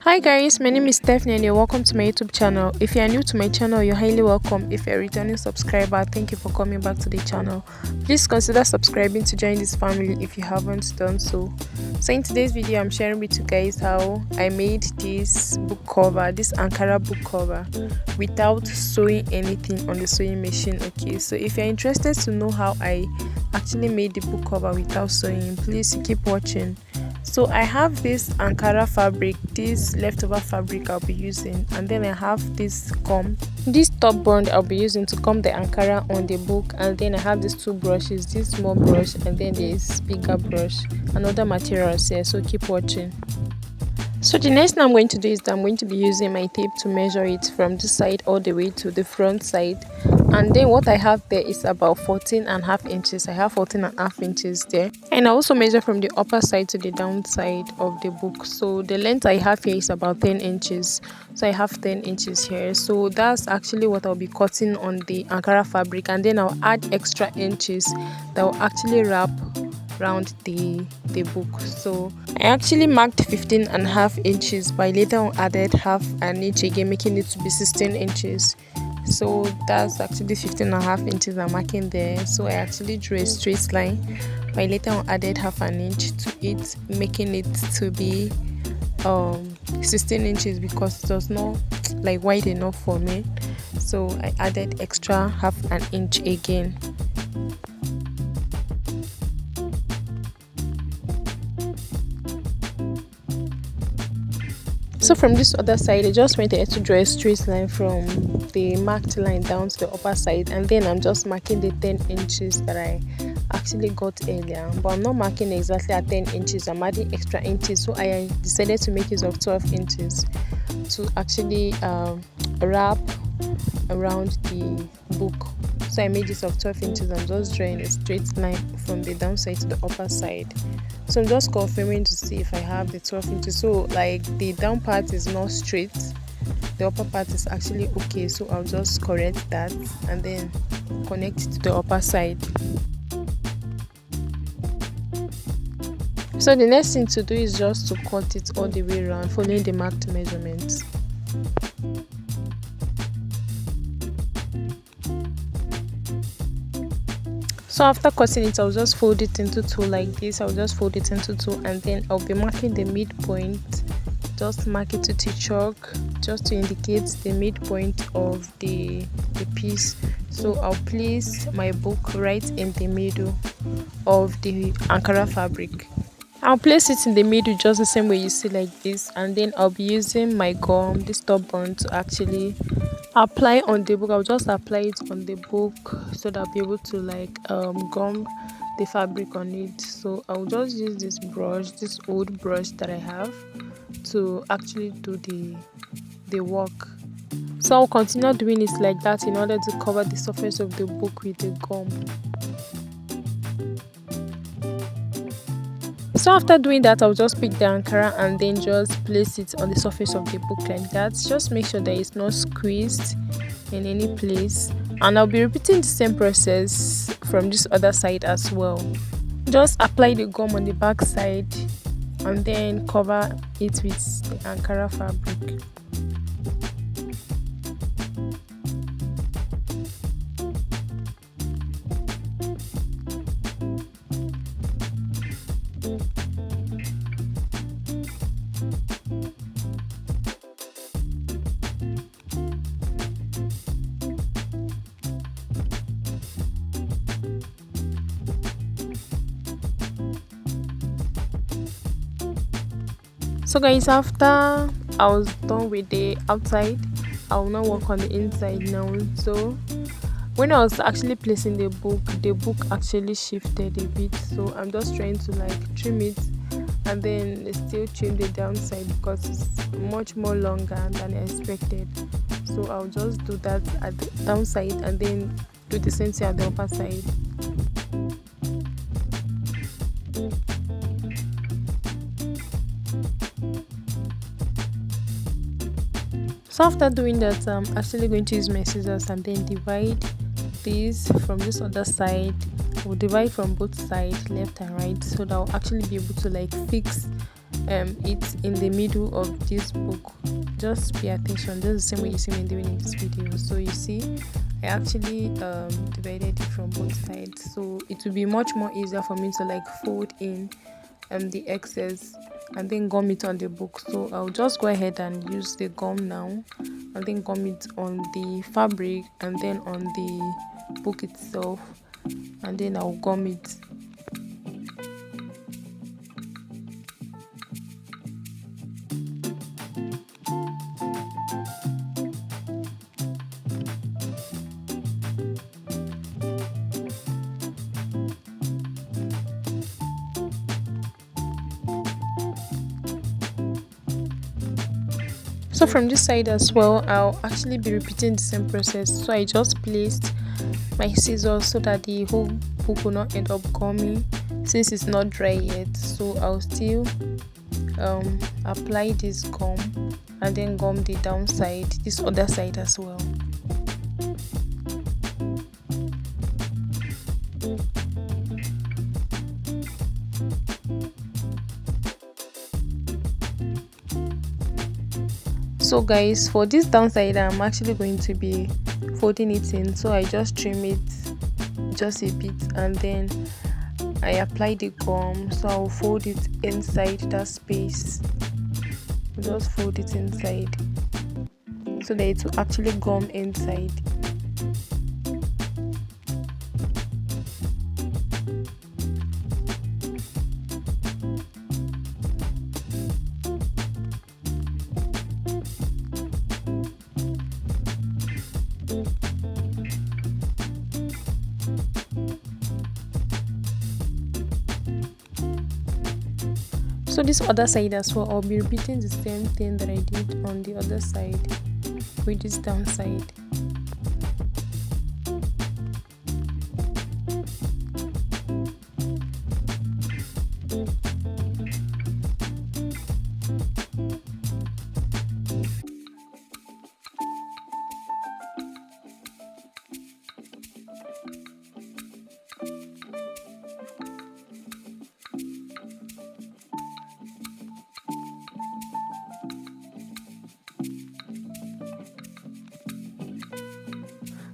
Hi guys, my name is Stephanie and you're welcome to my YouTube channel. If you are new to my channel, you're highly welcome. If you're a returning subscriber, thank you for coming back to the channel. Please consider subscribing to join this family if you haven't done so. So in today's video, I'm sharing with you guys how I made this book cover, this Ankara book cover, without sewing anything on the sewing machine. Okay, so if you're interested to know how I actually made the book cover without sewing, please keep watching. So I have this Ankara fabric, this leftover fabric I'll be using, and then I have this comb, this top bond I'll be using to comb the Ankara on the book, and then I have these two brushes, this small brush and then this bigger brush, and other materials here, so keep watching. So the next thing I'm going to do is that I'm going to be using my tape to measure it from this side all the way to the front side, and then what I have there is about 14.5 inches. I have 14.5 inches there, and I also measure from the upper side to the down side of the book. So the length I have here is about 10 inches, so I have 10 inches here. So that's actually what I'll be cutting on the Ankara fabric, and then I'll add extra inches that will actually wrap around the book. So I actually marked 15.5 inches, but later on added half an inch again, making it to be 16 inches. So that's actually 15.5 inches I'm marking there. So I actually drew a straight line, but later on added half an inch to it, making it to be 16 inches because it was not like wide enough for me. So I added extra half an inch again. So from this other side, I just went ahead to draw a straight line from the marked line down to the upper side, and then I'm just marking the 10 inches that I actually got earlier, but I'm not marking exactly at 10 inches, I'm adding extra inches. So I decided to make use of 12 inches to actually wrap around the book. So I made use of 12 inches. I'm just drawing a straight line from the downside to the upper side. So I'm just confirming to see if I have the 12 inches. So like the down part is not straight, the upper part is actually okay. So I'll just correct that and then connect it to the upper side. So the next thing to do is just to cut it all the way around, following the marked measurements. So after cutting it, I'll just fold it into two like this. I'll just fold it into two, and then I'll be marking the midpoint. Just mark it to the chalk, just to indicate the midpoint of the piece. So I'll place my book right in the middle of the Ankara fabric. I'll place it in the middle just the same way you see like this, and then I'll be using my gum, this top bond, to actually apply on the book. I'll just apply it on the book so that I'll be able to like gum the fabric on it. So I'll just use this brush, this old brush that I have, to actually do the work. So I'll continue doing it like that in order to cover the surface of the book with the gum. So after doing that, I'll just pick the Ankara and then just place it on the surface of the book like that. Just make sure that it's not squeezed in any place, and I'll be repeating the same process from this other side as well. Just apply the gum on the back side and then cover it with the Ankara fabric. So guys, after I was done with the outside, I will now work on the inside now. So when I was actually placing the book actually shifted a bit, so I'm just trying to like trim it and then still trim the downside because it's much more longer than I expected. So I'll just do that at the downside and then do the same thing at the upper side. So after doing that, I'm actually going to use my scissors and then divide this from this other side. We'll divide from both sides, left and right, so that I'll actually be able to like fix it in the middle of this book. Just pay attention, just the same way you see me doing in this video. So you see, I actually divided it from both sides, so it will be much more easier for me to like fold in the excess and then gum it on the book. So I'll just go ahead and use the gum now and then gum it on the fabric and then on the book itself, and then I'll gum it. So from this side as well, I'll actually be repeating the same process. So I just placed my scissors so that the whole book will not end up gummy since it's not dry yet. So I'll still apply this gum and then gum the downside, this other side as well. So guys, for this downside I'm actually going to be folding it in, so I just trim it just a bit and then I apply the gum. So I'll fold it inside that space, just fold it inside so that it will actually gum inside. So this other side as well, I'll be repeating the same thing that I did on the other side with this downside.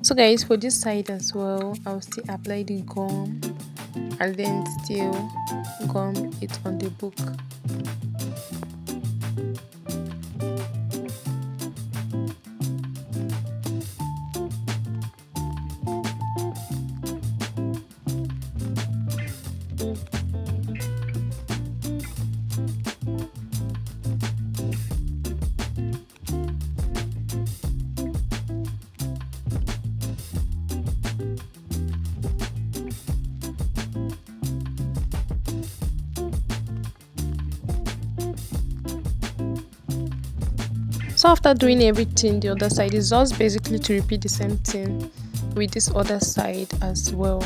So guys, for this side as well, I'll still apply the gum and then still gum it on the book. So after doing everything, the other side is just basically to repeat the same thing with this other side as well.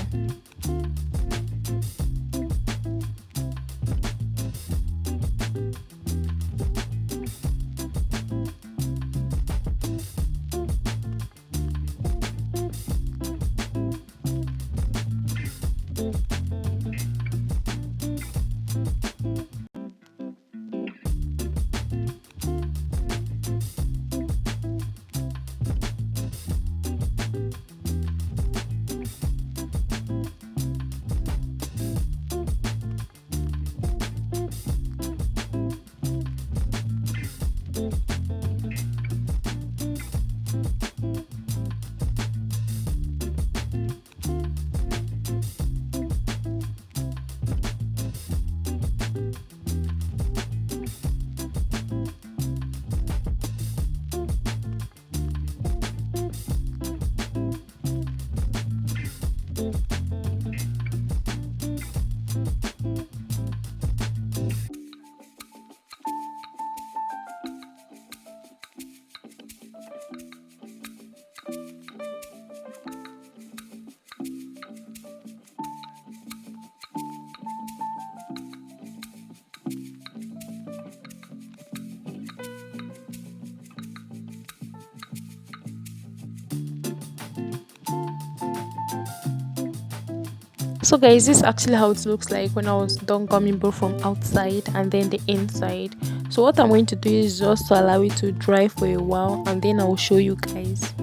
So guys, this is actually how it looks like when I was done gumming both from outside and then the inside. So what I'm going to do is just to allow it to dry for a while, and then I will show you guys.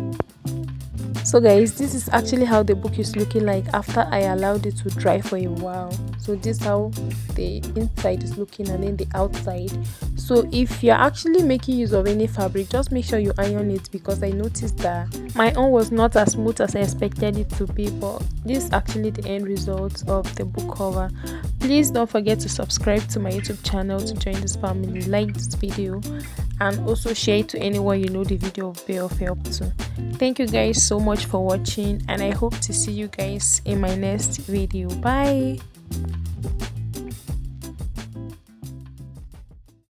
So guys, this is actually how the book is looking like after I allowed it to dry for a while. So this is how the inside is looking and then the outside. So if you're actually making use of any fabric, just make sure you iron it, because I noticed that my own was not as smooth as I expected it to be. But this is actually the end result of the book cover. Please don't forget to subscribe to my YouTube channel to join this family, like this video, and also share it to anyone you know the video will be of help to. Thank you guys so much for watching, and I hope to see you guys in my next video. Bye.